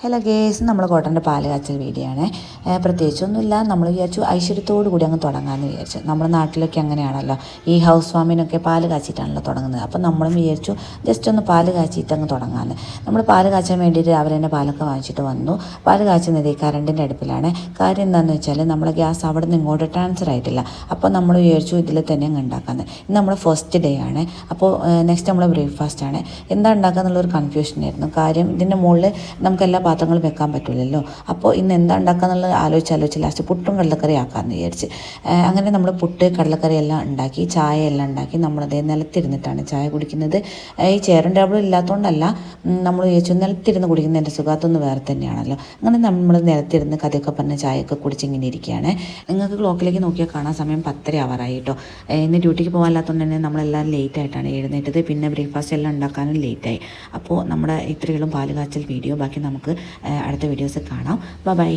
Hello guys, നമ്മൾ കോട്ടൻ്റെ പാല് കാച്ചൽ വീഡിയോ ആണ്. പ്രത്യേകിച്ചൊന്നുമില്ല. നമ്മൾ വിചാരിച്ചു ഐശ്വര്യത്തോടു കൂടി അങ്ങ് തുടങ്ങാമെന്ന് വിചാരിച്ചു. നമ്മുടെ നാട്ടിലൊക്കെ അങ്ങനെയാണല്ലോ, ഈ ഹൗസ് വാമിനൊക്കെ പാല് കാച്ചിട്ടാണല്ലോ തുടങ്ങുന്നത്. അപ്പോൾ നമ്മളും വിചാരിച്ചു ജസ്റ്റ് ഒന്ന് പാല് കാച്ചിട്ട് അങ്ങ് തുടങ്ങാമെന്ന്. നമ്മൾ പാല് കാച്ചാൻ വേണ്ടിയിട്ട് രാവിലെ തന്നെ പാലൊക്കെ വാങ്ങിച്ചിട്ട് വന്നു. പാല് കാച്ചുന്നത് ഈ കറണ്ടിൻ്റെ അടുപ്പിലാണ്. കാര്യം എന്താണെന്ന് വെച്ചാൽ നമ്മളെ ഗ്യാസ് അവിടെ നിന്ന് ഇങ്ങോട്ട് ട്രാൻസ്ഫർ ആയിട്ടില്ല. അപ്പോൾ നമ്മൾ വിചാരിച്ചു ഇതിൽ തന്നെ അങ്ങ് ഉണ്ടാക്കാമെന്ന്. ഇന്ന് നമ്മൾ ഫസ്റ്റ് ഡേ ആണ്. അപ്പോൾ നെക്സ്റ്റ് നമ്മൾ ബ്രേക്ക്ഫാസ്റ്റ് ആണ്. എന്താ ഉണ്ടാക്കുക എന്നുള്ളൊരു കൺഫ്യൂഷനായിരുന്നു. കാര്യം ഇതിൻ്റെ മുകളിൽ നമുക്കെല്ലാ പാത്രങ്ങൾ വെക്കാൻ പറ്റില്ലല്ലോ. അപ്പോൾ ഇന്ന് എന്താ ഉണ്ടാക്കുക എന്നുള്ളത് ആലോചിച്ച് ലാസ്റ്റ് പുട്ടും കടലക്കറി ആക്കാമെന്ന് വിചാരിച്ച് അങ്ങനെ നമ്മൾ പുട്ട് കടലക്കറി എല്ലാം ഉണ്ടാക്കി, ചായ എല്ലാം ഉണ്ടാക്കി. നമ്മളതേ നിലത്തിരുന്നിട്ടാണ് ചായ കുടിക്കുന്നത്. ഈ ചെയറും ടേബിളും ഇല്ലാത്തതുകൊണ്ടല്ല, നമ്മൾ വിചാരിച്ചു നിലത്തിരുന്ന് കുടിക്കുന്നതിൻ്റെ സുഖത്തൊന്ന് വേറെ തന്നെയാണല്ലോ. അങ്ങനെ നമ്മൾ നിലത്തിരുന്ന് കഥയൊക്കെ പറഞ്ഞ് ചായയൊക്കെ കുടിച്ചിങ്ങനെ ഇരിക്കുകയാണ്. നിങ്ങൾക്ക് ക്ലോക്കിലേക്ക് നോക്കിയാൽ കാണാൻ സമയം 10:30 ആവാറായി കേട്ടോ. ഇന്ന് ഡ്യൂട്ടിക്ക് പോകാനില്ലാത്തതുകൊണ്ട് തന്നെ നമ്മളെല്ലാം ലേറ്റ് ആയിട്ടാണ് എഴുന്നേറ്റത്. പിന്നെ ബ്രേക്ക്ഫാസ്റ്റ് എല്ലാം ഉണ്ടാക്കാനും ലേറ്റായി. അപ്പോൾ നമ്മുടെ ഇത്രയുള്ള പാല് കാച്ചൽ വീഡിയോ. ബാക്കി നമുക്ക് അടുത്ത വീഡിയോസ് കാണാം. ബൈ.